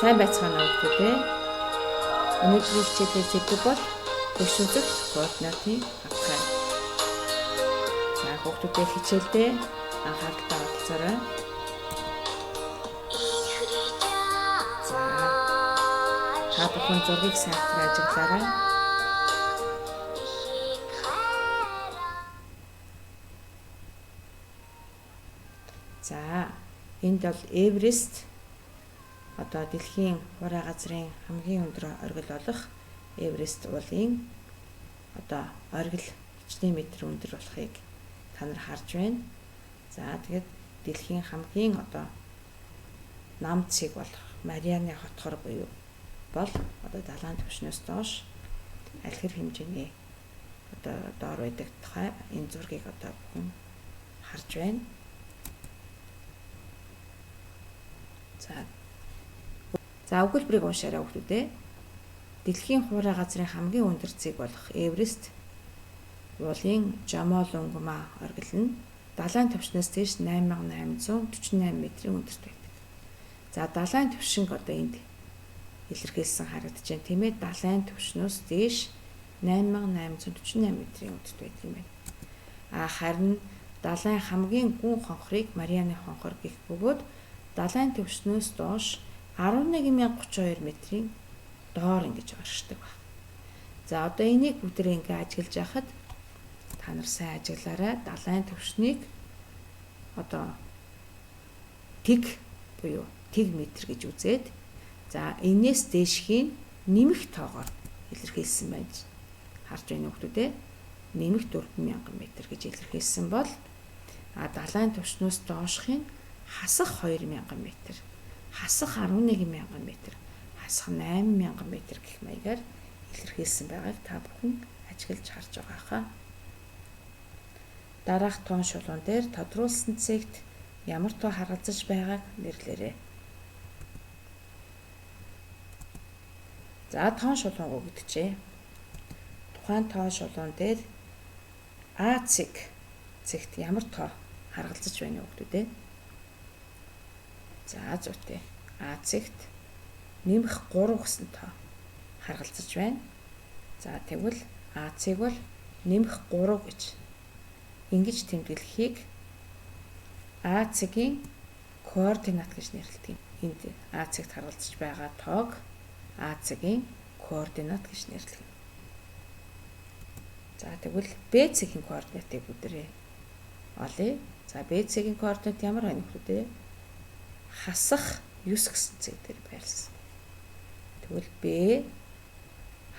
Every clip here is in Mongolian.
Сайн байцгаана уу гэдэг. Өнөөдрийн хичээлийн сэдэв бол түвшин үзэгдэл координатын хавтгай. За хүүхдүүдээ хичээлдээ анхааралтай оролцоорой. За та бүхэн зургийг сайхан ажиглаарай. За энд бол Эверест одоо дэлхийн хураа газрын хамгийн өндөр оргил болох Эверест уулын одоо оргил хичнээн метр өндөр болохыг та нар харж байна. За тэгээд дэлхийн хамгийн одоо нам цэг болох Марианы хотхор буюу бол одоо далайн түвшнээс доош аль хэр хэмжээний одоо доор байдаг тухай энэ зургийг одоо бүхэн харж байна. За өгүүлбэрийг уншаарай хүүхдүүдээ. Дэлхийн хураа газрын хамгийн өндөр цэг болох Эверест уулын Жомолунгма оргил нь далайн түвшнээс дээш 8848 метрийн өндөрт байдаг. За далайн түвшинг одоо энд илэрхийлсэн харагдаж байна тийм ээ. Далайн түвшнөөс дээш 8848 метрийн өндөрт байдаг юм байна. Харин далайн хамгийн гүн хонхорыг Марианы хонхор гэх бөгөөд далайн түвшнөөс доош 11032 метрийн доор ингэж оршдог байна. За одоо энийг бүгдээ ингээ ажиглаж яхад та нар сайн ажиглаарай. Далайн түвшнийг одоо тэг буюу тэг метр гэж үзээд за энээс дээшхийн нэмэх тоогоор илэрхийлсэн байна. Харж байна хүүхдүүдээ. Нэмэх 4000 метр гэж илэрхийлсэн бол далайн түвшнөөс доошхийн хасах 2000 метр, хасах 11000 метр, хасах 8000 метр гэх маягаар илэрхийлсэн байгааг та бүхэн ажиглаж харж байгаа хаа. Дараах тоон шулуун дээр тодруулсан цэгт ямар тоо харгалзаж байгааг нэрлээрэй. За тоон шулуун өгөгдөжээ. Тухайн тоон шулуун дээр А цэгт ямар тоо харгалзаж байна вэ хүүхдүүдээ? За зүйтэй. А цэгт нэмэх 3 гэсэн тоо харгалзаж байна. За тэгвэл А цэг бол нэмэх 3 гэж ингэж тэмдэглэхийг А цэгийн координат гэж нэрлэдэг. Энд А цэгт харгалзаж байгаа тоог А цэгийн координат гэж нэрлэдэг. За тэгвэл Б цэгийн координатыг бүгдээ олъё. За Б цэгийн координат ямар байна вэ? Хасах 9 гэсэн цэг дээр байрласан. Тэгвэл Б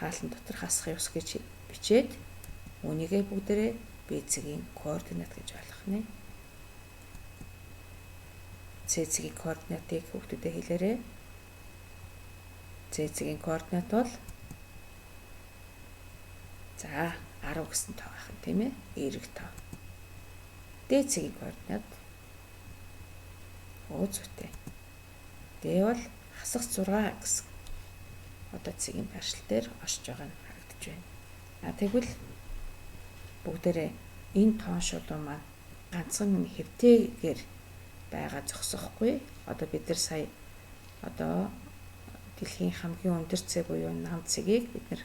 хаалтан дотор хасах 9 гэж бичээд үүнийгээ бүгдээрээ Б цэгийн координат гэж ойлгох нэ. С цэгийн координатыг хүүхдүүдэд хэлээрэй. С цэгийн координат бол за 10 гэсэн тоо байх юм тийм ээ. Эерэг тоо. Д цэгийн координат зүйтэй. Д бол хасах 6 гэсэн одоо цэгийн байршил дээр оршиж байгаа нь харагдаж байна. Тэгвэл бүгдээрээ энэ тоон шулуун маань ганцхан хэвтэйгээр байгаа зогсохгүй. Одоо бид нар сая одоо дэлхийн хамгийн өндөр цэг буюу нам цэгийг бид нар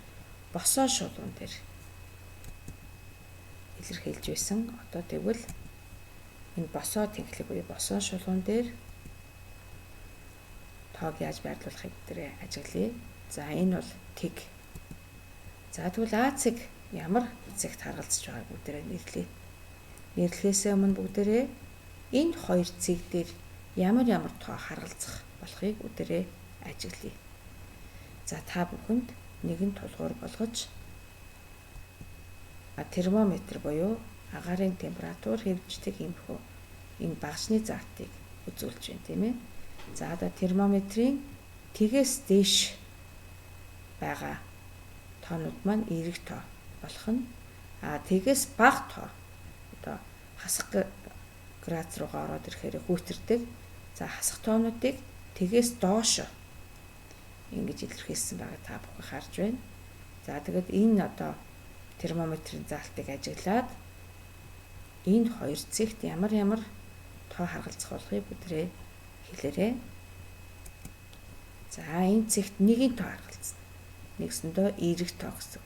босоо шулуун дээр илэрхийлж байсан. Одоо тэгвэл энэ босоо тэнхлэг буюу босоо шулуун дээр тоог яаж байрлуулахыг бүгдээ ажиглая. За энэ бол тэг. За тэгвэл А цэг ямар цэгт харгалзаж байгааг бүгдээ нэрлэе. Нэрлэхээс өмнө бүгдээ энэ хоёр цэг дээр ямар тоо харгалзах болохыг бүгдээ ажиглая. За та бүхэнд нэгэн тулгуур болгож термометр буюу агаарын температур хэвждэг юмхүү энэ багшны заалтыг үзүүлж байна тийм ээ. За одоо термометрийн тэгээс дээш байгаа тоонууд маань эерэг тоо болох нь тэгээс бага тоо одоо хасах градус руугаа ороод ирэхээр хүүтэрдэг. За хасах тоонуудыг тэгээс доош ингэж илэрхийлсэн байгаа та бүхэн харж байна. За тэгээд энэ одоо термометрийн заалтыг ажиглаад энэ хоёр цэгт ямар тоо харгалзах болохыг бүдрээ хэлээрэй. За энэ цэгт нэгийн тоо харгалзна. Нэгсэндөө эерэг тоо гэсэн.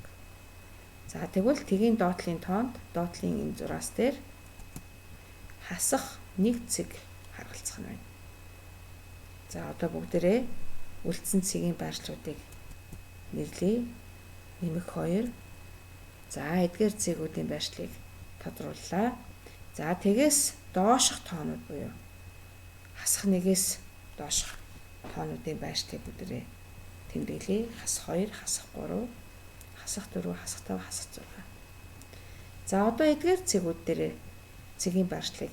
За тэгвэл тгийн доотлын тоонд доотлын энэ зураас дээр хасах нэг цэг харгалзах нь байна. За одоо бүгдээрээ үлдсэн цэгийн байршлуудыг нэрлэе. Нэмэх 2. За эдгээр цэгүүдийн байршлыг тодрууллаа. За тэгээс доошх тоонууд буюу хасах нэгээс доошх тоонуудын байршлыг бүгдээрээ тэмдэглэе. Хасах 2, хасах 3, хасах 4, хасах 5, хасах 6. За одоо эдгээр цэгүүд дээр цэгийн байршлыг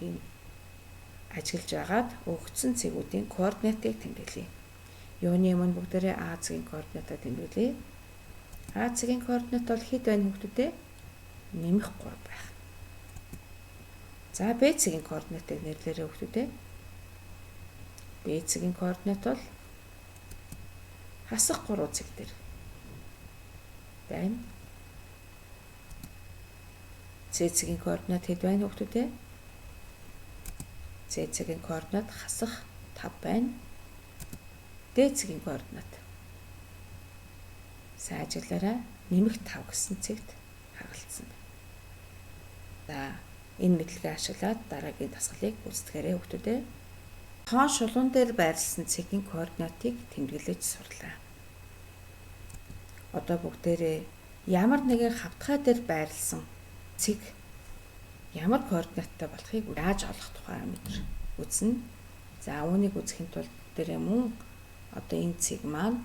ажиглаж байгаад өгөгдсөн цэгүүдийн координатыг тэмдэглэе. Юуны өмнө бүгдээрээ А цэгийн координатаа тэмдэглэе. А цэгийн координат бол хэд байна хүүхдүүдээ? Нэмэх 3 байх. За Б цэгийн координатыг нэрлээрэй хүүхдүүдээ. Б цэгийн координат бол хасах 3 цэг дээр байна. С цэгийн координат хэд байна хүүхдүүдээ? С цэгийн координат хасах 5 байна. Д цэгийн координат сайн ажиглаарай. Нэмэх 5 гэсэн цэгт хагалцсан байна. За энэ мэдлэгээ ашиглаад дараагийн дасгалыг үздэхээрээ хүүхдүүдээ тоон шулуун дээр байрласан цэгийн координатыг тэмдэглэж сурлаа. Одоо бүгдээрээ ямар нэгэн хавтгай дээр байрласан цэг ямар координаттай болохыг яаж олох тухай мэдэр үзнэ. За үүнийг үзэхийн тулд бүгдээрээ мөн одоо энэ цэг маань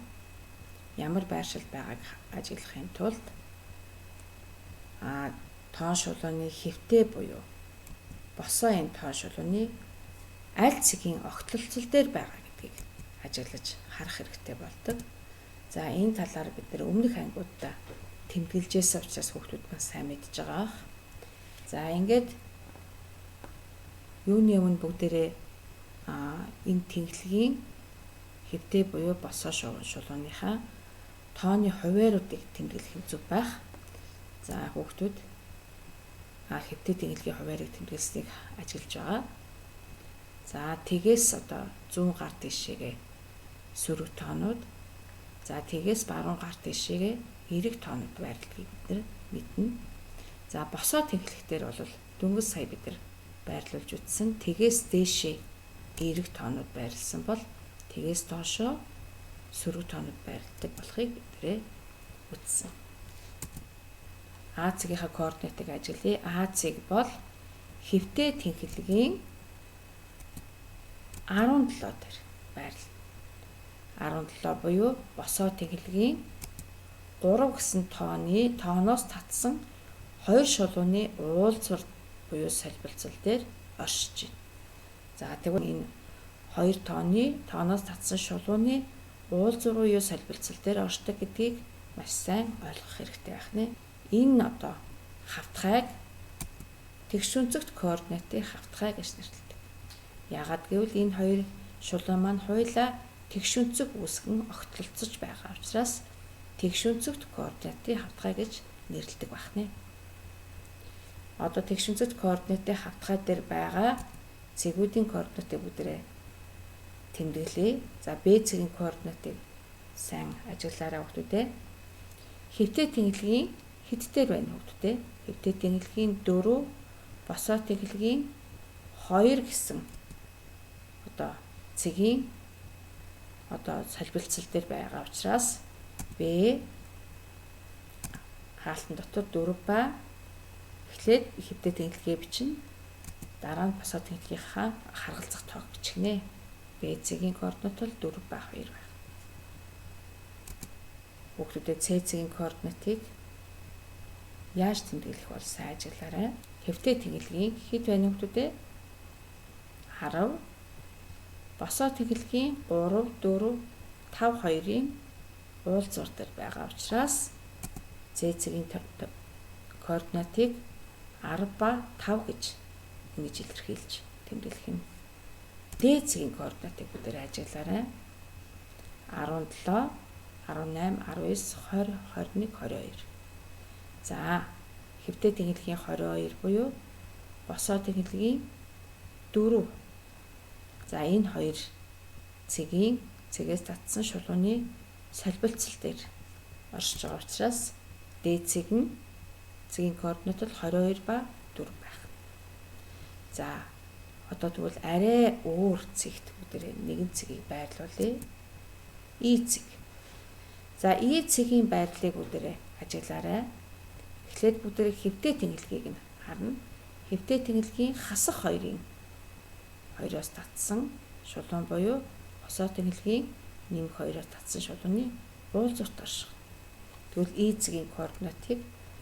ямар байршилд байгааг ажиглахын тулд тоон шулууны хэвтэй буюу босоо энэ тоон шулууны аль цэгийн огтлолцол дээр байгаа гэдгийг ажиглаж харах хэрэгтэй болдог. За энэ талаар бид нэр өмнөх ангиудаа тэмдэглэжсэн учраас хүүхдүүд маань сайн мэдж байгаа. За ингээд юуны өмнө бүгдээрээ энэ тэнхлэгийн хэвтэй буюу босоо шулууныхаа тооны хувааруудыг тэмдэглэх зүг байх. За хүүхдүүд хэвтэй тэнхлэгийн хуваарийг тэмдэглэснийг ажиглаж байгаа. За тэгээс одоо 100 гар тишээгээ сөрөг тоонууд. За тэгээс баруун гар тишээгээ эрэг тоонууд байрладгийг бид нар мэднэ. За босоо тэнхлэхтэр бол дөнгөж сая бид нар байрлуулж үтсэн. Тэгээс дээшээ эрэг тоонууд байрлсан бол тэгээс доошоо сөрөг тоонууд байрладаг болохыг биднээ үтсэн. А цэгийнхаа координатыг ажиглая. А цэг бол хэвтэй тэнхлэгийн 17 дээр байрлал. 17 буюу босоо тэнхлэгийн 3 гэсэн тооноос татсан 2 шулууны уулзвар буюу солбилцол дээр оршиж байна. За тэгвэл энэ 2 тооноос татсан шулууны уулзвар буюу солбилцол дээр оршдог гэдгийг маш сайн ойлгох хэрэгтэй байх нэ. Энэ одоо хавтгайг тэгшүүнцэгт координатын хавтгай гэж нэрлэдэг. Яагаад гэвэл энэ хоёр шулуун маань хоёулаа тэгшүүнцэг үүсгэн огтлолцож байгаа учраас тэгшүүнцэгт координатын хавтгай гэж нэрлэдэг байх нэ. Одоо тэгшүүнцэгт координатын хавтгай дээр байгаа цэгүүдийн координатыг бүгдээрээ тэмдэглэе. За Б цэгийн координатыг сайн ажиглаарай хүүхдүүдээ. Хэвтэй тэнхлэгийн хэдтээр байна хүүхдүүдээ? Хэвтэй тэнхлэгийн 4, босоо тэнхлэгийн 2 гэсэн одоо цэгийн одоо солбилцол дээр байгаа учраас Б хаалтан дотор 4 ба эхлээд хэвтэй тэнхлэгээ бичнэ. Дараа нь босоо тэнхлэгийнхаа харгалзах тоог бичгэнэ. Б цэгийн координат бол 4 ба 2 байх. Хүүхдүүдэд С цэгийн координатыг яаж тэмдэглэх бол сайн ажиглаарай. Хэвтэй тэнхлэгийн хэд байна хүүхдүүдээ? 10. Босоо тэнхлэгийн 3, 4, 5, 2-ын уулзвар дээр байгаа учраас С цэгийн координатыг 10 ба 5 гэж ингэж илэрхийлж тэмдэглэх юм. Д цэгийн координатыг бүгдээр ажиглаарай. 17, 18, 19, 20, 21, 22. За хэвтэй тэнхлэгийн 22 буюу босоо тэнхлэгийн 4. За энэ хоёр цэгийн цэгээс татсан шулууны солбилцол дээр оршиж байгаа учраас дээд цэг нь цэгийн координат бол 22 ба 4 байх. За одоо тэгвэл арай өөр цэгт бүгдээ нэгэн цэгийг байрлуулъя. И цэг. За И цэгийн байрлалыг бүгдээ ажиглаарай. Эхлээд бүгдээ хэвтэй тэнгэлгийг нь харна. Хэвтэй тэнгэлгийн хасах хоёроос татсан шулуун буюу хосоо тэнгэлгийн нэмэх хоёроос татсан шулууны уулзалт орших. Тэгвэл И цэгийн координатыг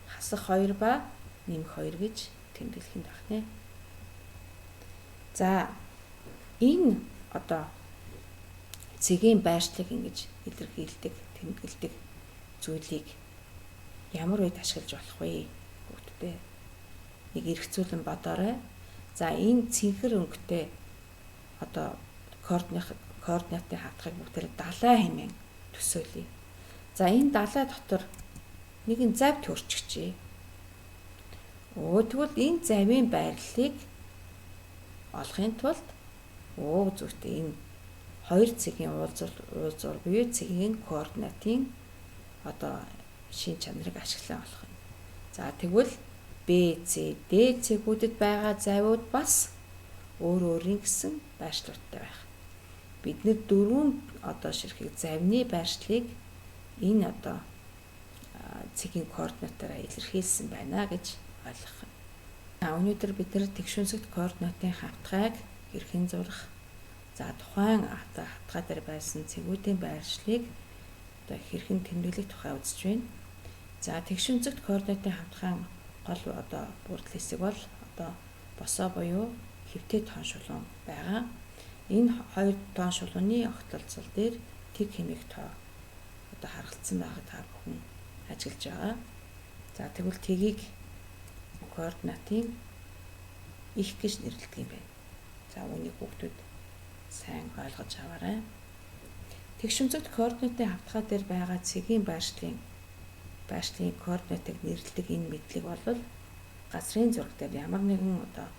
хасах 2 ба нэмэх 2 гэж тэмдэглэх юм байна. За энэ одоо цэгийн байршлыг ингэж илэрхийлдэг, тэмдэглэдэг зүйлийг ямар үед ашиглаж болох вэ? Бүгдээ нэг эргцүүлэн бодоорой. За энэ цэнхэр өнгөтэй одоо координатын хатгыг бүгдээр 70 хэмээн төсөөлье. За энэ 70 дотор нэгэн зав төрчихжээ. Тэгвэл энэ завийн байрлалыг олохын тулд зүйтэй энэ хоёр цэгийн уулзуур буюу цэгийн координатын одоо шин чанарыг ашиглан олох юм. За тэгвэл BC, D цэгүүдэд байгаа завууд бас өөр өөрийн гэсэн байршлуудтай байх. Бид нэр дөрвөн одоо ширхэг завны байршлыг энэ одоо цэгийн координатаараа илэрхийлсэн байна гэж ойлгох юм. Өнөөдөр бид нэр тэгшүнсэгт координатын хавтгайг хэрхэн зурах, за тухайн хавтгай дээр байсан цэгүүдийн байршлыг одоо хэрхэн тэмдэглэх тухай үзэж байна. За тэгшүнсэгт координатын хавтгайн гол одоо бүрдэл хэсэг бол одоо босоо буюу хэвтэй тоон шулуун байгаа. Энэ хоёр тоон шулууны огтлолцол дээр тэг хэмээх тоо одоо харгалцсан байгааг та бүхэн ажиглаж байгаа. За тэгвэл тгийг координатын их гэж нэрлэдэг юм байна. За үүнийг хүүхдүүд сайн ойлгож аваарай. Тэгшүнцэгт координатын хавтгай дээр байгаа цэгийн байршлын координатыг нэрлэдэг энэ мэдлэг бол газрын зураг дээр ямар нэгэн одоо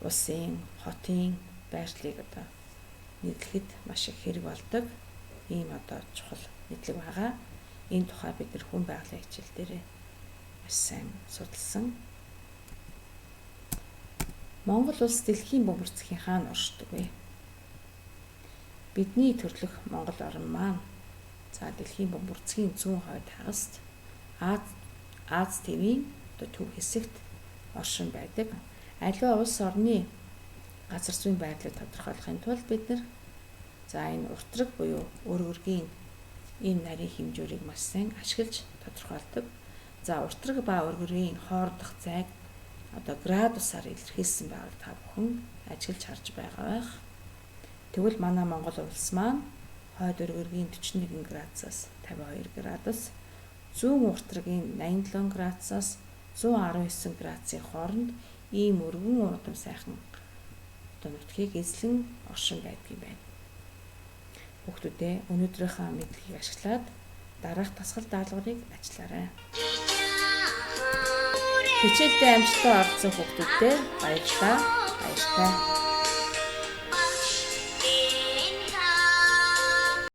улсын, хотын байршлыг одоо нэрлэхэд маш их хэрэг болдог. Ийм одоо чухал мэдлэг байгаа. Энэ тухай бид нэр хүн байгалийн хичээл дээр маш сайн судалсан. Монгол улс дэлхийн бөмбөрцгийн хаана оршдог вэ? Бидний төрлөх Монгол орн маань за дэлхийн бөмбөрцгийн зүүн хойд хагаст Аз твийн одоо төв хэсэгт оршин байдаг. Аливаа улс орны газар зүйн байдлыг тодорхойлохын тулд бид нар за энэ уртраг буюу өргөргийн ийм нарийн хэмжүүрийг маш сайн ашиглаж тодорхойлдог. За уртраг ба өргөрийн хоорондох зайг одоо градусаар илэрхийлсэн байгааг та бүхэн ажиглаж харж байгаа байх. Тэгвэл манай Монгол улс маань хойд өргөргийн 41 градусаас 52 градус, зүүн уртрагийн 87 градусаас 119 градусын хооронд ийм өргөн урдам сайхан одоо нутгийг эзлэн оршин байдаг юм байна. Хүүхдүүдээ өнөөдрийнхөө мэдлэгийг ашиглаад дараах дасгал даалгаврыг ажиллаарай. Хичээлдээ амжилттай оролцсон хүүхдүүдтэй баярлалаа. Баярлалаа.